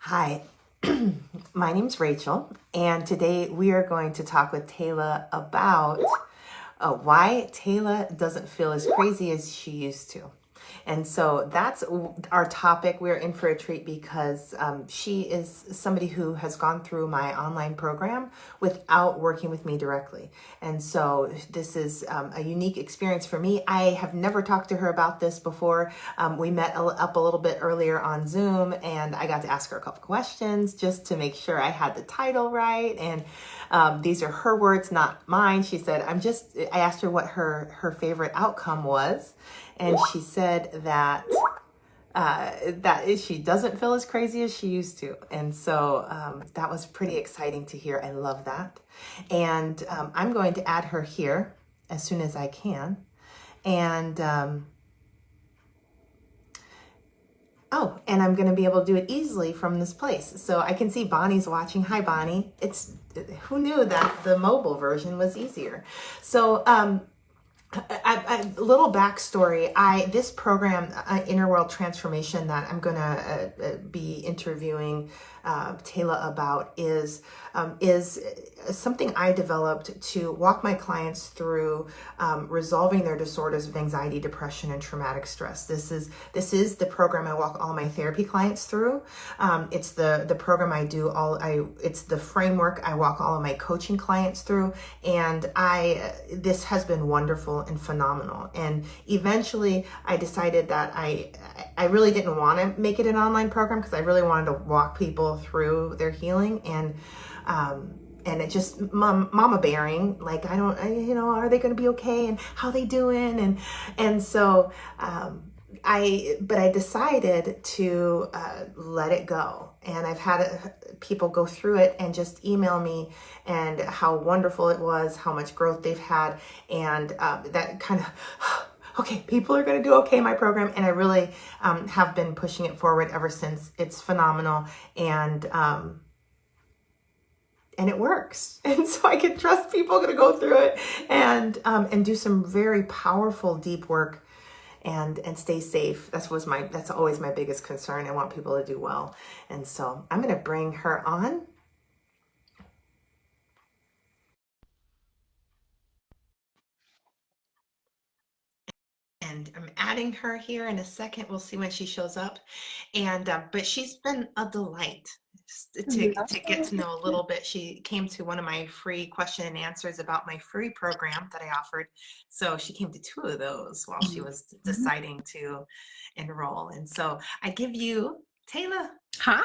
Hi, my name's Rachel, and today we are going to talk with Tayla about why Tayla doesn't feel as crazy as she used to. And so that's our topic. We're in for a treat because she is somebody who has gone through my online program without working with me directly. And so this is a unique experience for me. I have never talked to her about this before. We met up a little bit earlier on Zoom, and I got to ask her a couple questions just to make sure I had the title right. And these are her words, not mine. She said, I asked her what her favorite outcome was. And she said that she doesn't feel as crazy as she used to. And so that was pretty exciting to hear. I love that. And I'm going to add her here as soon as I can. And and I'm going to be able to do it easily from this place. So I can see Bonnie's watching. Hi, Bonnie. Who knew that the mobile version was easier? So a little backstory. This program, Inner World Transformation, that I'm going to be interviewing Tayla about is something I developed to walk my clients through resolving their disorders of anxiety, depression, and traumatic stress. This is the program I walk all my therapy clients through. It's the program it's the framework I walk all of my coaching clients through, and this has been wonderful and phenomenal. And eventually I decided that I really didn't want to make it an online program because I really wanted to walk people through their healing, and it just mama bearing, like, are they going to be okay, and how they doing, and so but I decided to let it go. And I've had people go through it and just email me and how wonderful it was, how much growth they've had. And that kind of, okay, people are going to do okay in my program. And I really have been pushing it forward ever since. It's phenomenal. And it works. And so I can trust people are going to go through it and do some very powerful, deep work and stay safe. That's always my biggest concern. I want people to do well. And so I'm going to bring her on. And I'm adding her here in a second. We'll see when she shows up. And but she's been a delight to get to know a little bit. She came to one of my free question and answers about my free program that I offered. So she came to two of those while she was deciding to enroll. And so I give you Tayla. Hi.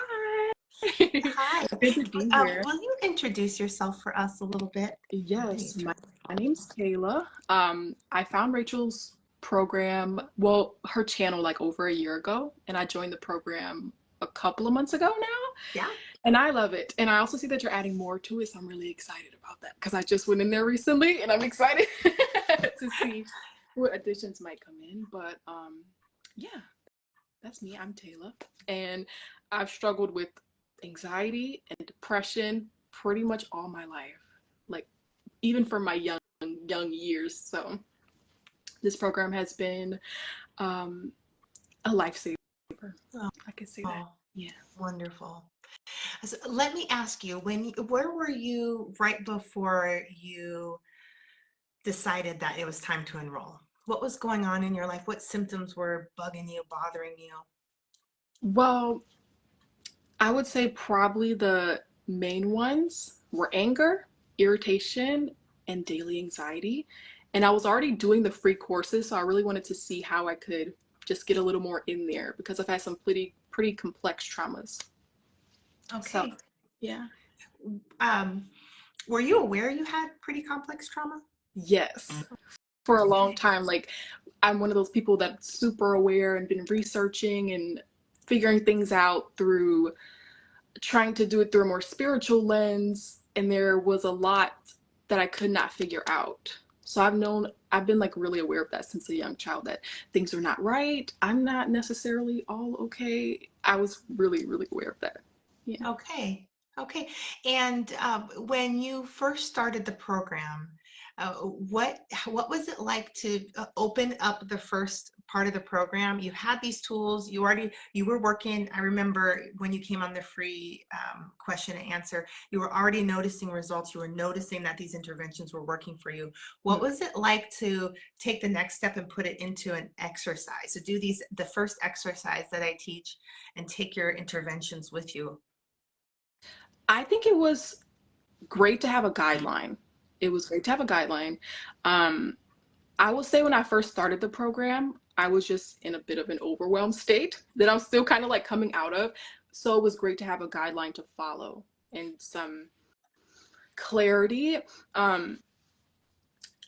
Hi. Good to be here. Will you introduce yourself for us a little bit? Yes, my name's Tayla. I found Rachel's program, well, her channel like over a year ago, and I joined the program a couple of months ago now. Yeah. And I love it. And I also see that you're adding more to it, so I'm really excited about that because I just went in there recently and I'm excited to see what additions might come in. But yeah, that's me. I'm Tayla. And I've struggled with anxiety and depression pretty much all my life, like even from my young years. So this program has been a lifesaver. Oh, I can say that. Yeah. wonderful. So let me ask you, where were you right before you decided that it was time to enroll? What was going on in your life? What symptoms were bugging you, bothering you? Well, I would say probably the main ones were anger, irritation, and daily anxiety. And I was already doing the free courses, so I really wanted to see how I could just get a little more in there because I've had some pretty complex traumas. So, Okay. yeah. Um, were you aware you had pretty complex trauma? Yes. For a long Okay. time, like I'm one of those people that's super aware and been researching and figuring things out through trying to do it through a more spiritual lens, and there was a lot that I could not figure out. So I've been like really aware of that since a young child, that things are not right. I'm not necessarily all okay. I was really aware of that. Yeah. Okay. Okay. And when you first started the program, what was it like to open up the first part of the program? You had these tools, you were working. I remember when you came on the free question and answer, you were already noticing results. You were noticing that these interventions were working for you. What was it like to take the next step and put it into an exercise? To do the first exercise that I teach and take your interventions with you? I think it was great to have a guideline. It was great to have a guideline. Um, I will say when I first started the program, I was just in a bit of an overwhelmed state that I'm still kind of like coming out of. So it was great to have a guideline to follow and some clarity. Um,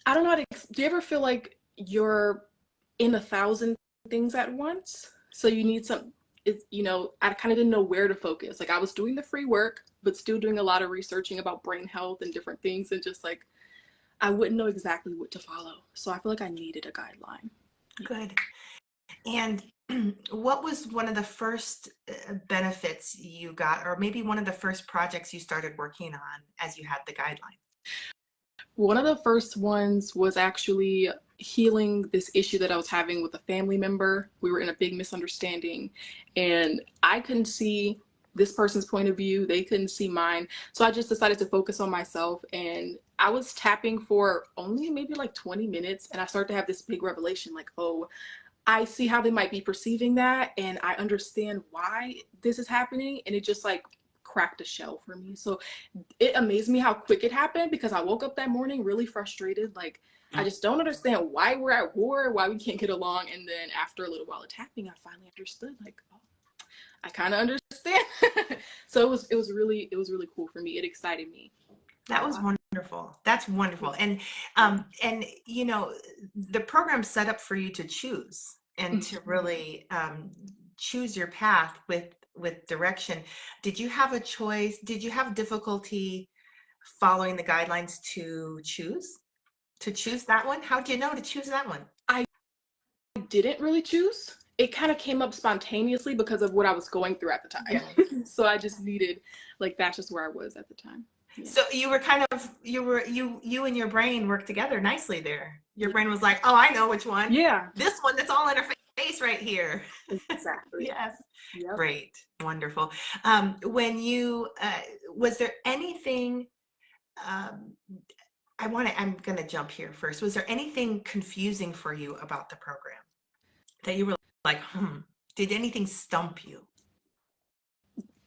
I don't know how to, do you ever feel like you're in 1,000 things at once? So you need some, it's, I kind of didn't know where to focus. Like I was doing the free work, but still doing a lot of researching about brain health and different things, and just like, I wouldn't know exactly what to follow. So I feel like I needed a guideline. Yeah. Good. And what was one of the first benefits you got, or maybe one of the first projects you started working on as you had the guideline? One of the first ones was actually healing this issue that I was having with a family member. We were in a big misunderstanding, and I couldn't see this person's point of view. They couldn't see mine. So I just decided to focus on myself, and I was tapping for only maybe like 20 minutes, and I started to have this big revelation like, oh, I see how they might be perceiving that, and I understand why this is happening, and it just like cracked a shell for me. So it amazed me how quick it happened, because I woke up that morning really frustrated, like I just don't understand why we're at war, why we can't get along. And then after a little while of tapping, I finally understood, like, oh, I kind of understand. So it was really cool for me. It excited me a That was lot. wonderful. That's Yeah. wonderful. And the program's set up for you to choose and to really choose your path with direction. Did you have a choice? Did you have difficulty following the guidelines to choose that one? How do you know to choose that one? I didn't really choose. It kind of came up spontaneously because of what I was going through at the Yeah. time. So I just needed, like, that's just where I was at the time. Yeah. So you were kind of you and your brain worked together nicely there. Your Yeah. brain was like, "Oh, I know which one. Yeah. This one that's all in her face right here." Exactly. Yes. Yep. Great. Wonderful. When you was there anything um I'm going to jump here first. Was there anything confusing for you about the program that you were like, did anything stump you?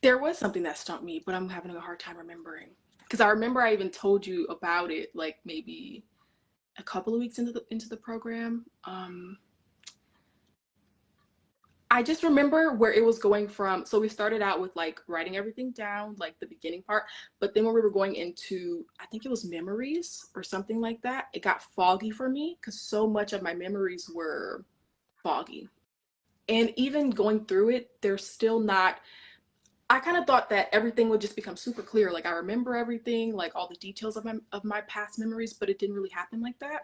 There was something that stumped me, but I'm having a hard time remembering. Because I remember I even told you about it like maybe a couple of weeks into the program. I just remember where it was going from. So we started out with like writing everything down, like the beginning part. But then when we were going into, I think it was memories or something like that, it got foggy for me because so much of my memories were foggy. And even going through it, they're still not. I kind of thought that everything would just become super clear. Like I remember everything, like all the details of my past memories, but it didn't really happen like that.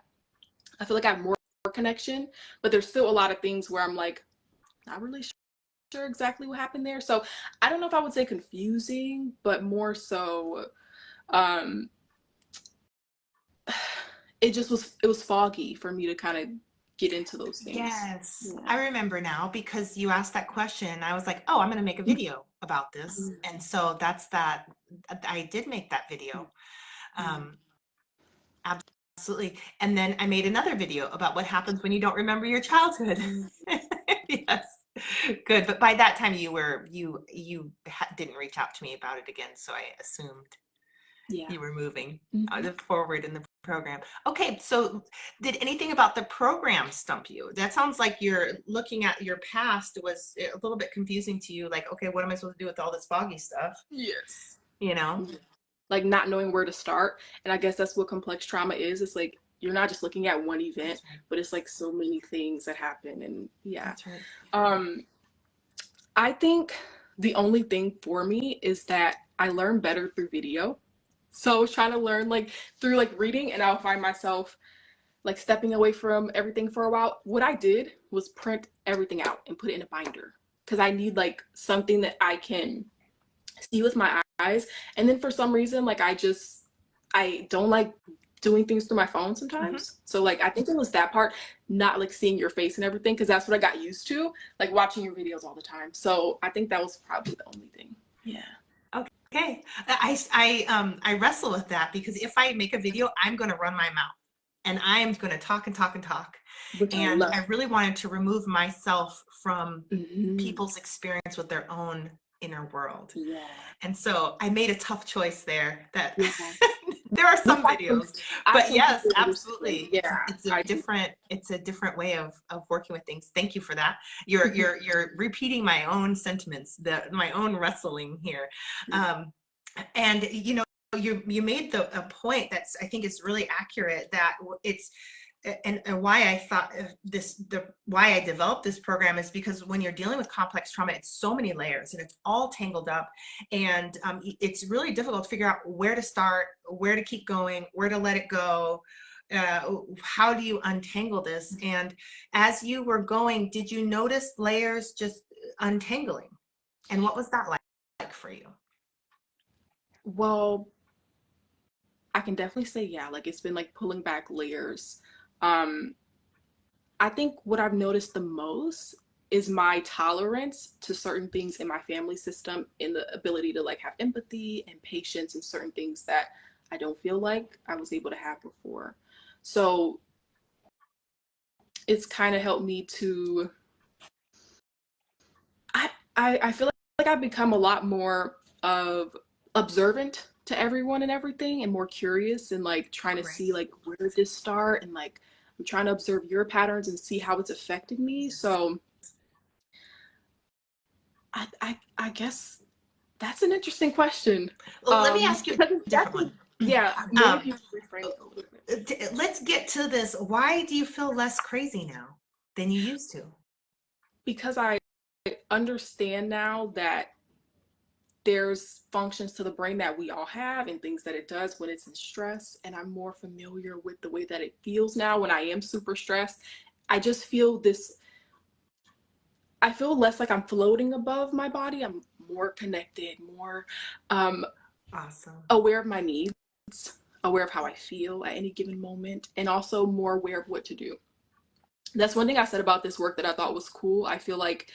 I feel like I have more connection, but there's still a lot of things where I'm like, not really sure exactly what happened there. So I don't know if I would say confusing, but more so, um, it was foggy for me to kind of get into those things. Yes, Yeah. I remember now because you asked that question. I was like, oh, I'm going to make a video about this. Mhm. And so that's that. I did make that video. Mhm. Um, Absolutely. And then I made another video about what happens when you don't remember your childhood. Mhm. Yes. Good. But by that time didn't reach out to me about it again. So I assumed Yeah. you were moving Hmm. forward in the program. Okay. So did anything about the program stump you? That sounds like you're looking at your past was a little bit confusing to you. Like, okay, what am I supposed to do with all this foggy stuff? Yes. You know? Mhm. Like not knowing where to start. And I guess that's what complex trauma is. It's like you're not just looking at one event, That's right. but it's like so many things that happen. And yeah. That's right. Um, I think the only thing for me is that I learn better through video. So I was trying to learn like through like reading, and I'll find myself like stepping away from everything for a while. What I did was print everything out and put it in a binder because I need like something that I can see with my eyes. And then for some reason, like I don't like doing things through my phone sometimes. So like I think it was that part, not like seeing your face and everything, because that's what I got used to, like watching your videos all the time. So I think that was probably the only thing. Yeah. Okay. I wrestle with that because if I make a video, I'm going to run my mouth and I'm going to talk and talk and talk. Which I And love. I really wanted to remove myself from Mhm. people's experience with their own inner world. Yeah. And so I made a tough choice there that Yeah. there are Which some videos, I but yes, completely understand. absolutely. Yeah, I do. It's a different way of working with things. Thank you for that. You're repeating my own sentiments, my own wrestling here. Um, and you know, you made a point that's I think is really accurate that it's and why I thought why I developed this program is because when you're dealing with complex trauma, it's so many layers and it's all tangled up, and it's really difficult to figure out where to start, where to keep going, where to let it go. How do you untangle this? And as you were going, did you notice layers just untangling? And what was that like for you? Well, I can definitely say yeah, like it's been like pulling back layers. Um, I think what I've noticed the most is my tolerance to certain things in my family system, in the ability to like have empathy and patience and certain things that I don't feel like I was able to have before. So it's kind of helped me to I feel like I've become a lot more of observant to everyone and everything and more curious and like trying to see Great. like where did this start and like I'm trying to observe your patterns and see how it's affected me. So I guess that's an interesting question. Well, let me ask you Because it's a different definitely, one. yeah, maybe Um, if you could reframe it a little bit. let's get to this. Why do you feel less crazy now than you used to? Because I understand now that there's functions to the brain that we all have and things that it does when it's in stress, and I'm more familiar with the way that it feels now when I am super stressed. I just feel this, I feel less like I'm floating above my body. I'm more connected, more um, Awesome. aware of my needs, aware of how I feel at any given moment, and also more aware of what to do. That's one thing I said about this work that I thought was cool. I feel like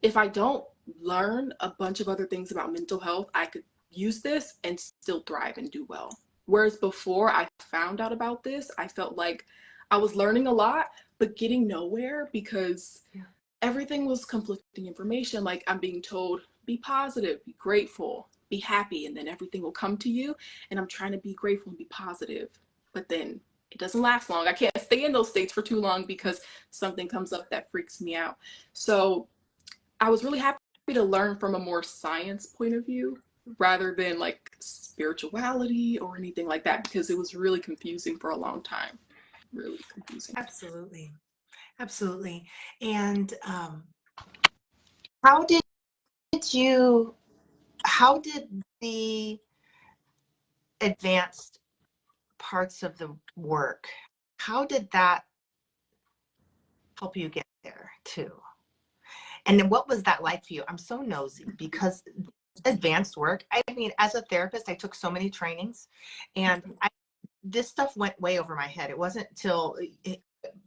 if I don't learn a bunch of other things about mental health, I could use this and still thrive and do well. Whereas before I found out about this, I felt like I was learning a lot, but getting nowhere because Yeah. everything was conflicting information. Like I'm being told, be positive, be grateful, be happy, and then everything will come to you. And I'm trying to be grateful and be positive, but then it doesn't last long. I can't stay in those states for too long because something comes up that freaks me out. So I was really happy to learn from a more science point of view rather than like spirituality or anything like that because it was really confusing for a long time. Really confusing. Absolutely. Absolutely. And how did you, how did the advanced parts of the work, how did that help you get there too? And then what was that like for you? I'm so nosy because advanced work, I mean, as a therapist, I took so many trainings and this stuff went way over my head. It wasn't till a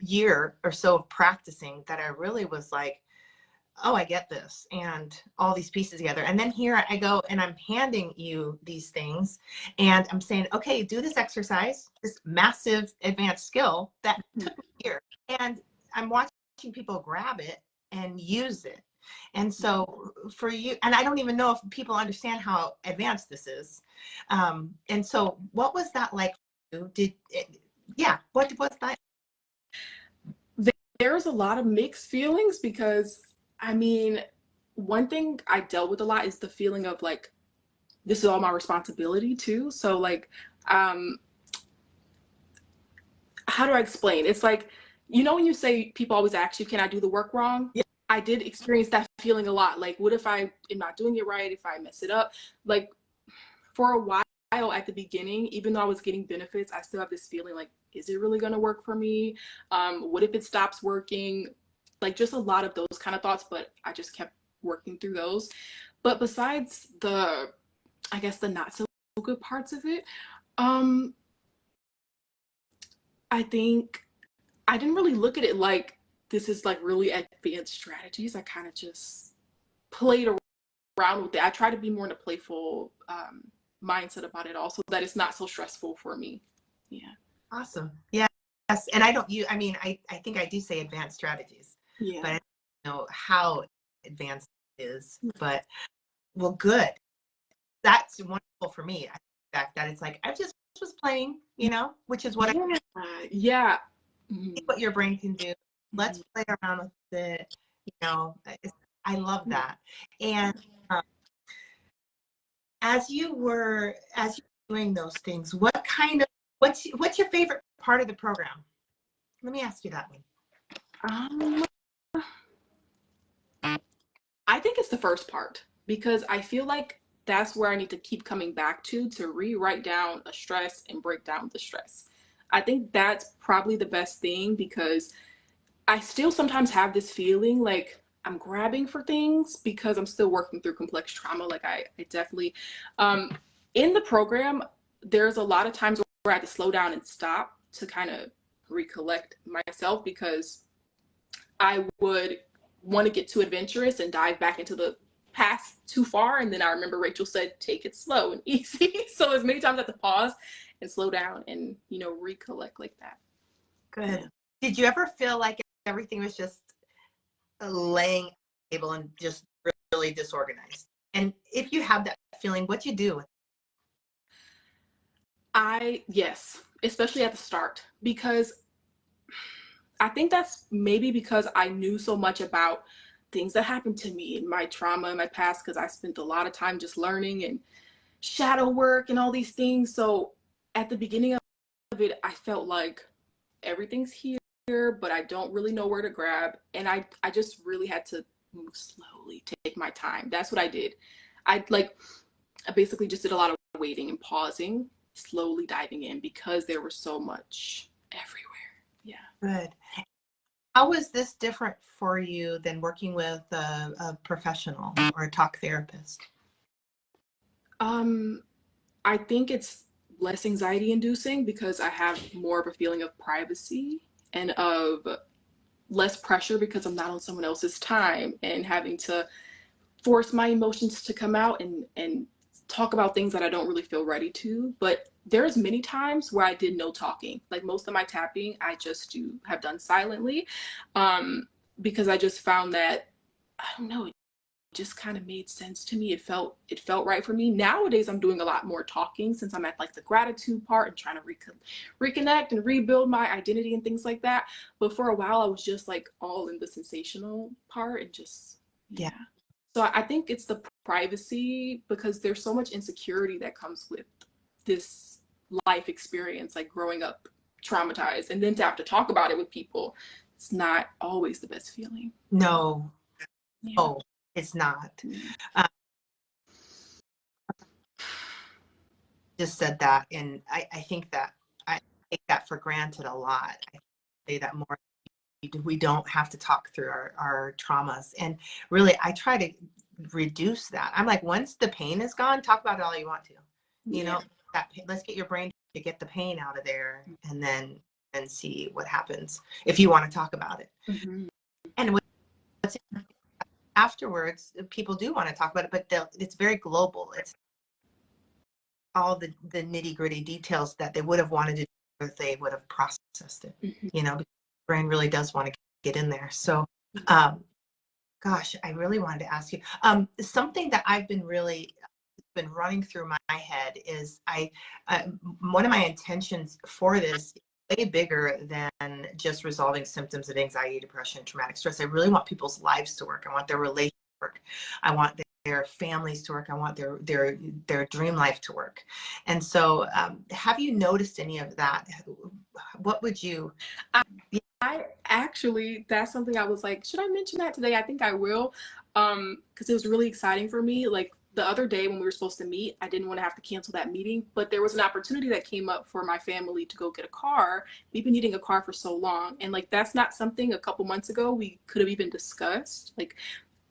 year or so of practicing that I really was like, oh, I get this, and all these pieces together. And then here I go and I'm handing you these things and I'm saying, okay, do this exercise, this massive advanced skill that took me a year. And I'm watching people grab it and use it. And so for you, and I don't even know if people understand how advanced this is. And so what was that like for you? Yeah, what was that? There's a lot of mixed feelings because I mean, one thing I dealt with a lot is the feeling of like this is all my responsibility too. So like um how do I explain? It's like, you know, when you say people always ask you, can I do the work wrong? Yeah. I did experience that feeling a lot. Like, what if I am not doing it right? If I mess it up? Like, for a while at the beginning, even though I was getting benefits, I still have this feeling like, is it really going to work for me? What if it stops working? Like, just a lot of those kind of thoughts, but I just kept working through those. But besides the, I guess, the not so good parts of it, um, I think I didn't really look at it like this is like really advanced strategies. I kind of just played around with it. I try to be more in a playful mindset about it also, that it's not so stressful for me. Yeah. Awesome. Yeah. Yes. And I don't I mean, I think I do say advanced strategies, but Yeah. I don't know how advanced it is. But well, good. That's wonderful for me. I fact that it's like I just was playing, which is what Yeah. Yeah. see Mhm. what your brain can do. Let's Mhm. play around with it. I love that. And um, as you were doing those things, what's your favorite part of the program? Let me ask you that one. Um, I think it's the first part because I feel like that's where I need to keep coming back to rewrite down a stress and break down the stress. I think that's probably the best thing because I still sometimes have this feeling like I'm grabbing for things because I'm still working through complex trauma. Like I definitely, um, in the program, there's a lot of times where I have to slow down and stop to kind of recollect myself because I would want to get too adventurous and dive back into the past too far. And then I remember Rachel said, take it slow and easy. So as many times I have to pause and slow down and, recollect like that. Good. Yeah. Did you ever feel like everything was just laying on the table and just really disorganized? And if you have that feeling, what you do? Yes, especially at the start, because I think that's maybe because I knew so much about things that happened to me and my trauma in my past, because I spent a lot of time just learning and shadow work and all these things. So at the beginning of it, I felt like everything's here, but I don't really know where to grab. And I just really had to move slowly, take my time. That's what I did. I basically just did a lot of waiting and pausing, slowly diving in because there was so much everywhere. Yeah. Good. How was this different for you than working with a professional or a talk therapist? Um, I think it's less anxiety inducing because I have more of a feeling of privacy and of less pressure because I'm not on someone else's time and having to force my emotions to come out and talk about things that I don't really feel ready to. But there's many times where I did no talking. Like most of my tapping, I just have done silently, um, because I just found that I don't know. It just kind of made sense to me. It felt right for me. Nowadays, I'm doing a lot more talking since I'm at like the gratitude part and trying to reconnect and rebuild my identity and things like that. But for a while, I was just like all in the sensational part and just Yeah. yeah. So I think it's the privacy because there's so much insecurity that comes with this life experience, like growing up traumatized, and then to have to talk about it with people, it's not always the best feeling. No, Yeah. oh, it's not. Yeah. Uh, just said that, and I think that I take that for granted a lot. I say that more. We don't have to talk through our traumas, and really, I try to reduce that. I'm like, once the pain is gone, talk about it all you want to. You Yeah. know, let's get your brain to get the pain out of there, and then and see what happens if you want to talk about it. Mhm. And what's afterwards, people do want to talk about it, but it's very global. It's all the nitty gritty details that they would have wanted to do if they would have processed it. Mhm. Because the brain really does want to get in there. So, um, gosh, I really wanted to ask you something that I've been running through my head is uh, one of my intentions for this is way bigger than just resolving symptoms of anxiety, depression, traumatic stress. I really want people's lives to work. I want their relationships to work. I want their families to work. I want their dream life to work. And so, have you noticed any of that? What would you? I actually, that's something I was like, should I mention that today? I think I will. Because it was really exciting for me. Like the other day when we were supposed to meet, I didn't want to have to cancel that meeting, but there was an opportunity that came up for my family to go get a car. We've been needing a car for so long. And like that's not something a couple months ago we could have even discussed. Like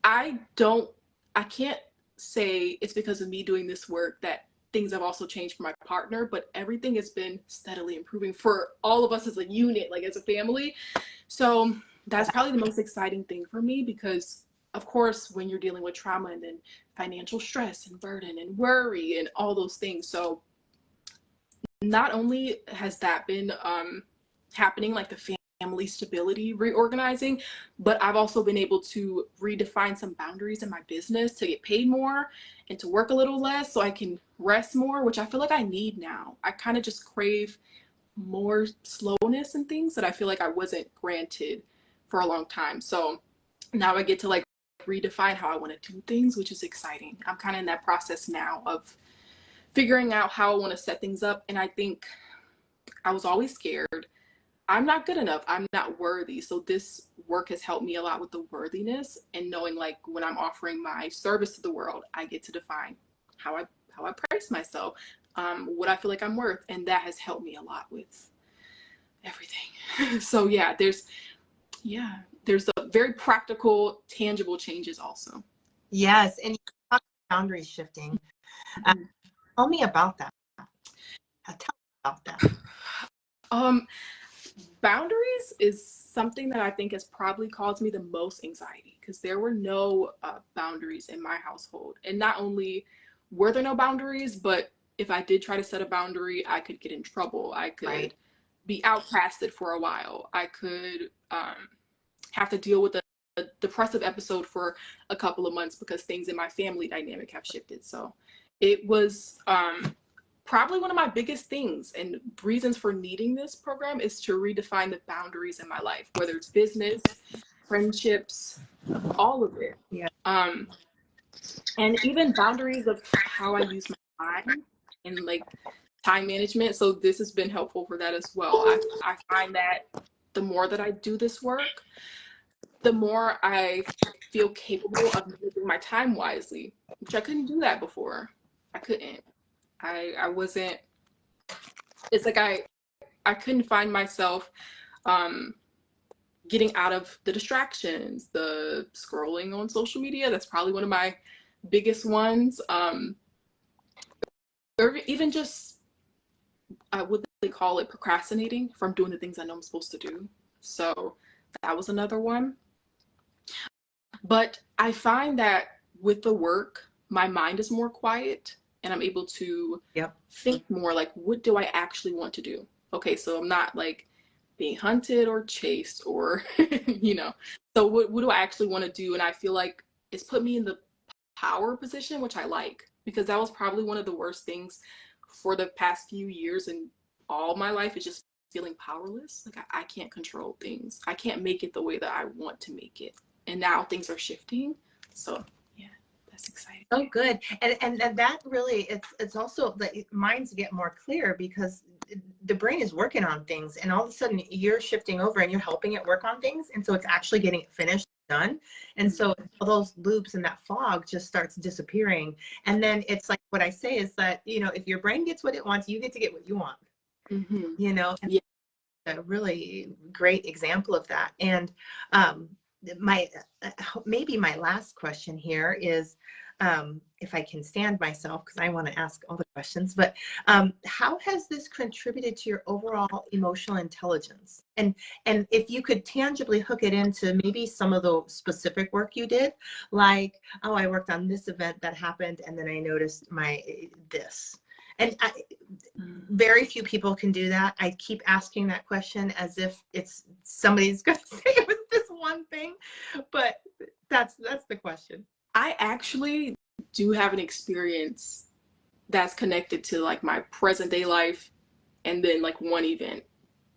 I don't I can't say it's because of me doing this work that things have also changed for my partner, but everything has been steadily improving for all of us as a unit, like as a family. So that's probably the most exciting thing for me, because of course, when you're dealing with trauma and then financial stress and burden and worry and all those things. So not only has that been happening, like the family stability reorganizing, but I've also been able to redefine some boundaries in my business to get paid more and to work a little less so I can rest more, which I feel like I need now. I kind of just crave more slowness and things that I feel like I wasn't granted for a long time. So now I get to like redefine how I want to do things, which is exciting. I'm kind of in that process now of figuring out how I want to set things up. And I think I was always scared. I'm not good enough. I'm not worthy. So this work has helped me a lot with the worthiness and knowing, like, when I'm offering my service to the world, I get to define how I price myself, what I feel like I'm worth, and that has helped me a lot with everything. So there's a very practical, tangible changes also. Yes, and you talk about boundary shifting. Tell me about that. Tell me about that. Boundaries is something that I think has probably caused me the most anxiety, because there were no boundaries in my household. And not only were there no boundaries, but if I did try to set a boundary, I could get in trouble. I could be outcasted for a while. I could have to deal with a depressive episode for a couple of months because things in my family dynamic have shifted. So it was probably one of my biggest things and reasons for needing this program is to redefine the boundaries in my life, whether it's business, friendships, all of it. Yeah. And even boundaries of how I use my time and like time management. So this has been helpful for that as well. I find that the more that I do this work, the more I feel capable of managing my time wisely, which I couldn't do that before. I couldn't. I wasn't, it's like I couldn't find myself getting out of the distractions, the scrolling on social media. That's probably one of my biggest ones. Or even just, what they call it, procrastinating from doing the things I know I'm supposed to do. So that was another one. But I find that with the work, my mind is more quiet and I'm able to think more like, what do I actually want to do? Okay, so I'm not like being hunted or chased or, so what do I actually want to do? And I feel like it's put me in the power position, which I like, because that was probably one of the worst things for the past few years in all my life, is just feeling powerless. Like I can't control things. I can't make it the way that I want to make it. And now things are shifting. So yeah, that's exciting. Oh, good. And that really, it's also the minds get more clear because the brain is working on things and all of a sudden you're shifting over and you're helping it work on things. And so it's actually getting it finished, done. And so all those loops and that fog just starts disappearing. And then it's like, what I say is that, if your brain gets what it wants, you get to get what you want, and a really great example of that. And maybe my last question here is, if I can stand myself, because I want to ask all the questions, but how has this contributed to your overall emotional intelligence? And if you could tangibly hook it into maybe some of the specific work you did, like, oh, I worked on this event that happened, and then I noticed this. And very few people can do that. I keep asking that question as if it's somebody's going to say it was this one thing, but that's the question. I actually do have an experience that's connected to like my present day life and then like one event,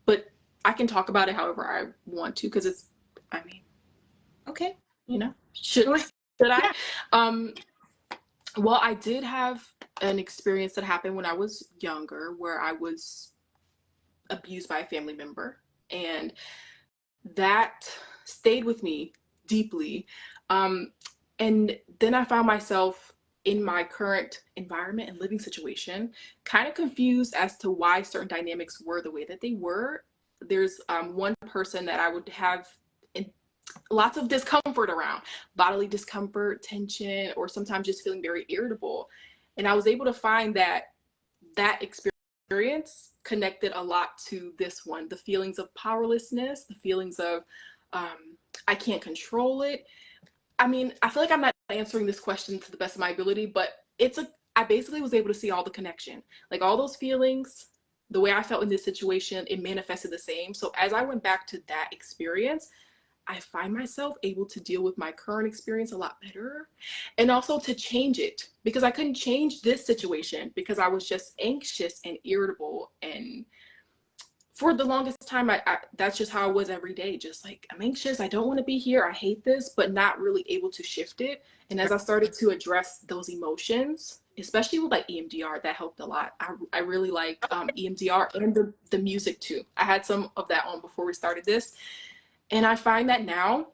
but I can talk about it however I want to, because it's, okay, should I? Yeah. Well, I did have an experience that happened when I was younger where I was abused by a family member, and that stayed with me deeply. And then I found myself in my current environment and living situation kind of confused as to why certain dynamics were the way that they were. There's one person that I would have lots of discomfort around, bodily discomfort, tension, or sometimes just feeling very irritable. And I was able to find that experience connected a lot to this one, the feelings of powerlessness, the feelings of I can't control it. I mean, I feel like I'm not answering this question to the best of my ability, but I basically was able to see all the connection, like all those feelings, the way I felt in this situation, it manifested the same. So as I went back to that experience, I find myself able to deal with my current experience a lot better, and also to change it, because I couldn't change this situation because I was just anxious and irritable. And for the longest time, that's just how I was every day. Just like, I'm anxious, I don't want to be here, I hate this, but not really able to shift it. And as I started to address those emotions, especially with like EMDR, that helped a lot. I really like EMDR and the music too. I had some of that on before we started this. And I find that now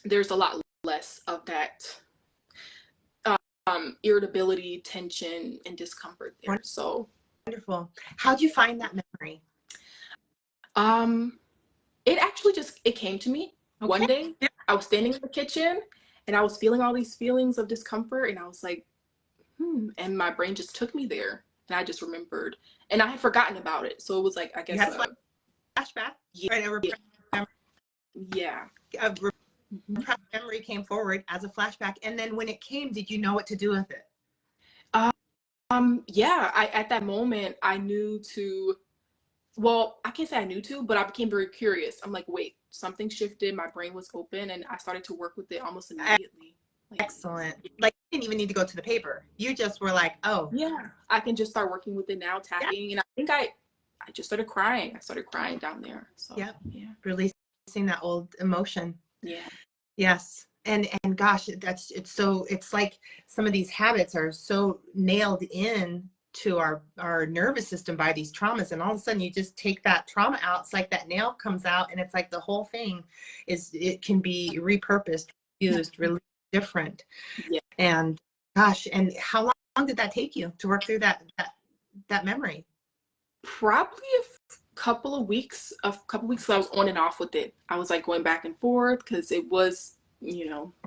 there's a lot less of that irritability, tension, and discomfort there. So wonderful. How'd you find that memory? It actually it came to me one day. I was standing in the kitchen and I was feeling all these feelings of discomfort, and I was like, and my brain just took me there, and I just remembered, and I had forgotten about it. So it was like, I guess, flashback. Yeah, right? yeah. A repressed memory came forward as a flashback, and then when it came, did you know what to do with it? Yeah. At that moment, I knew to. Well, I can't say I knew to, but I became very curious. I'm like, wait, something shifted. My brain was open, and I started to work with it almost immediately. Like, excellent. Like, you didn't even need to go to the paper. You just were like, oh, yeah, I can just start working with it now, tapping. yeah. And I think I just started crying. I started crying down there. So Yep. yeah, Releasing that old emotion. yeah. Yes. And gosh, it's like some of these habits are so nailed in to our nervous system by these traumas, and all of a sudden you just take that trauma out. It's like that nail comes out, and it's like the whole thing it can be repurposed, used really different. Yeah. And gosh, and how long did that take you to work through that memory? Probably couple of weeks. I was on and off with it. I was like going back and forth because it was,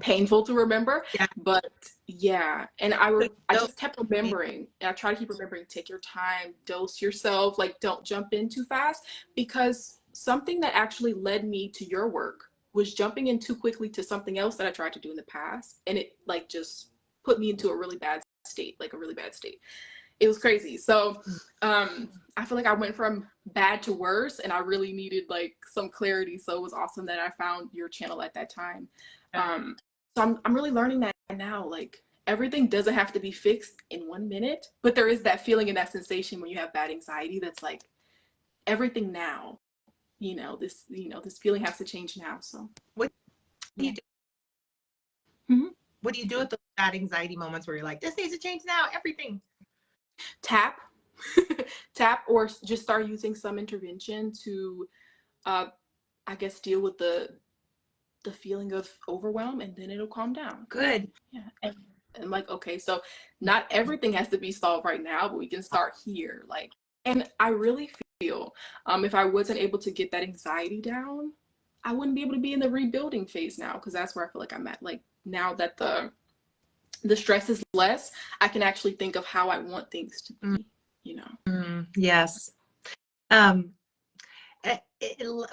painful to remember. Yeah. But yeah, and I just kept remembering, and I try to keep remembering, take your time, dose yourself, like don't jump in too fast, because something that actually led me to your work was jumping in too quickly to something else that I tried to do in the past, and it like just put me into a really bad state, like a really bad state. It was crazy. So I feel like I went from bad to worse, and I really needed like some clarity. So it was awesome that I found your channel at that time. So I'm really learning that now. Like, everything doesn't have to be fixed in 1 minute, but there is that feeling and that sensation when you have bad anxiety that's like, everything now, this feeling has to change now. So What do you do? Mm-hmm. What do you do with those bad anxiety moments where you're like, this needs to change now, everything? Tap. Tap, or just start using some intervention to I guess deal with the feeling of overwhelm, and then it'll calm down. Good. Yeah. And like, okay, so not everything has to be solved right now, but we can start here. Like, and I really feel if I wasn't able to get that anxiety down, I wouldn't be able to be in the rebuilding phase now, because that's where I feel like I'm at. Like, now that the stress is less, I can actually think of how I want things to be, Yes.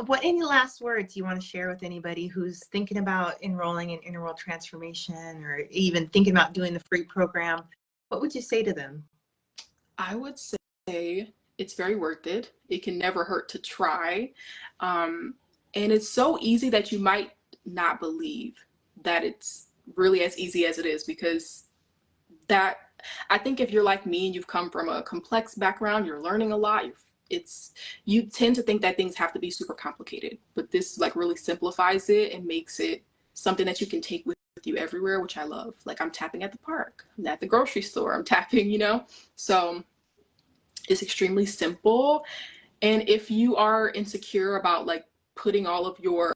What any last words you want to share with anybody who's thinking about enrolling in Inner World Transformation, or even thinking about doing the free program? What would you say to them? I would say it's very worth it. It can never hurt to try. And it's so easy that you might not believe that it's really as easy as it is, because that I think if you're like me and you've come from a complex background, you're learning a lot, you tend to think that things have to be super complicated, but this like really simplifies it and makes it something that you can take with you everywhere, which I love. Like, I'm tapping at the park, I'm at the grocery store, I'm tapping, so it's extremely simple. And if you are insecure about like putting all of your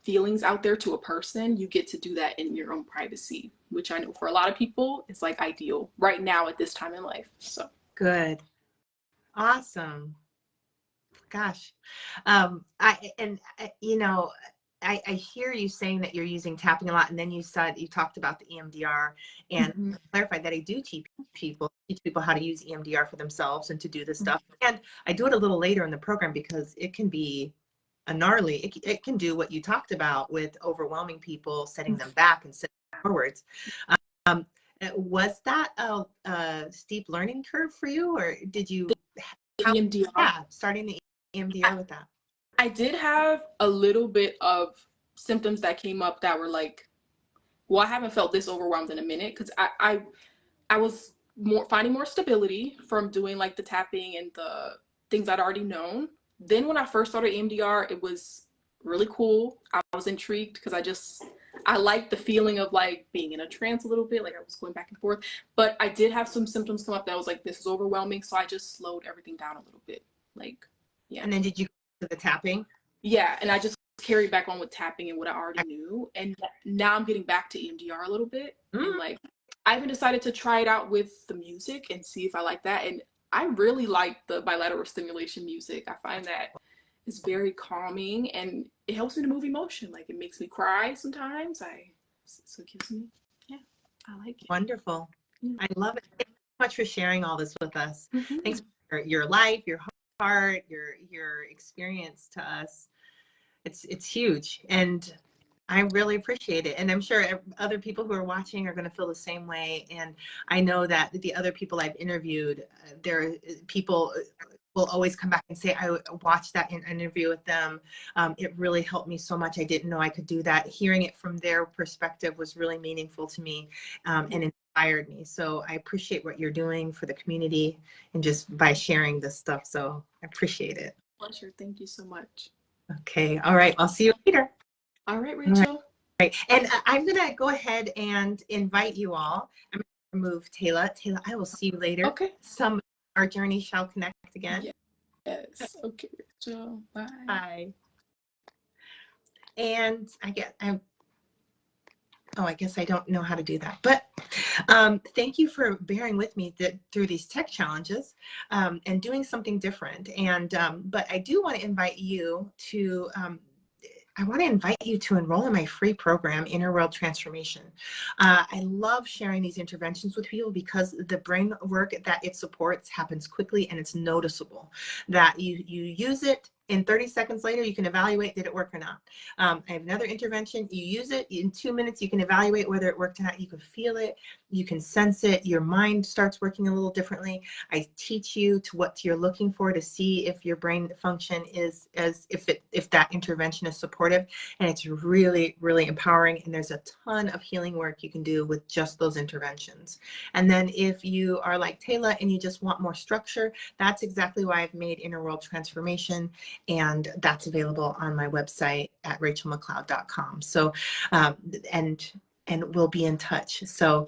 feelings out there to a person, you get to do that in your own privacy, which I know for a lot of people is like ideal right now at this time in life. So good. Awesome. Gosh. I hear you saying that you're using tapping a lot, and then you said you talked about the EMDR, and clarified that I do teach people how to use EMDR for themselves and to do this stuff. And I do it a little later in the program because it can be a gnarly, it can do what you talked about with overwhelming people, setting them back and setting them forwards. Um, was that a steep learning curve for you, or did you, The EMDR. yeah, starting the EMDR with that? I did have a little bit of symptoms that came up that were like, well, I haven't felt this overwhelmed in a minute, because I was finding more stability from doing like the tapping and the things I'd already known. Then when I first started EMDR, it was really cool. I was intrigued because I liked the feeling of like being in a trance a little bit, like I was going back and forth. But I did have some symptoms come up that was like, this is overwhelming. So I just slowed everything down a little bit. Like, yeah. And then did you go to the tapping? Yeah, and I just carried back on with tapping and what I already knew. And now I'm getting back to EMDR a little bit. And like, I even decided to try it out with the music and see if I like that. And I really like the bilateral stimulation music. I find that it's very calming and it helps me to move emotion. Like, it makes me cry sometimes. So it gives me, yeah, I like it. Wonderful. Yeah. I love it. Thank you so much for sharing all this with us. Thanks for your life, your heart, your experience to us. It's huge, and I really appreciate it. And I'm sure other people who are watching are going to feel the same way. And I know that the other people I've interviewed, people will always come back and say, I watched that interview with them. It really helped me so much. I didn't know I could do that. Hearing it from their perspective was really meaningful to me, and inspired me. So I appreciate what you're doing for the community and just by sharing this stuff. So I appreciate it. Pleasure. Thank you so much. Okay. All right. I'll see you later. All right, Rachel. All right. And I'm going to go ahead and invite you all. I'm going to remove Tayla. Tayla, I will see you later. Okay. Our journey shall connect again. Yes. Okay, Rachel. Bye. Bye. And I guess I don't know how to do that, but thank you for bearing with me through these tech challenges, and doing something different. And but I do want to invite you to enroll in my free program, Inner World Transformation. I love sharing these interventions with people because the brain work that it supports happens quickly and it's noticeable. That you use it, in 30 seconds later, you can evaluate, did it work or not? I have another intervention. You use it, in 2 minutes, you can evaluate whether it worked or not. You can feel it, you can sense it, your mind starts working a little differently. I teach you to what you're looking for to see if your brain function is if that intervention is supportive. And it's really, really empowering. And there's a ton of healing work you can do with just those interventions. And then if you are like Tayla and you just want more structure, that's exactly why I've made Inner World Transformation. And that's available on my website at rachelmcleod.com. So, and we'll be in touch. So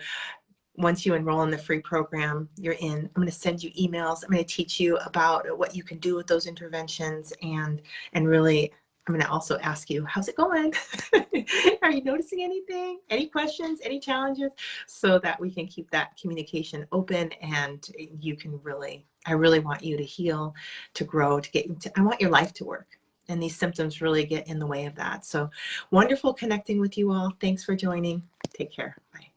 once you enroll in the free program, you're in. I'm going to send you emails. I'm going to teach you about what you can do with those interventions, and really, I'm going to also ask you, how's it going? Are you noticing anything? Any questions? Any challenges? So that we can keep that communication open, and you can really, I really want you to heal, to grow, I want your life to work. And these symptoms really get in the way of that. So wonderful connecting with you all. Thanks for joining. Take care. Bye.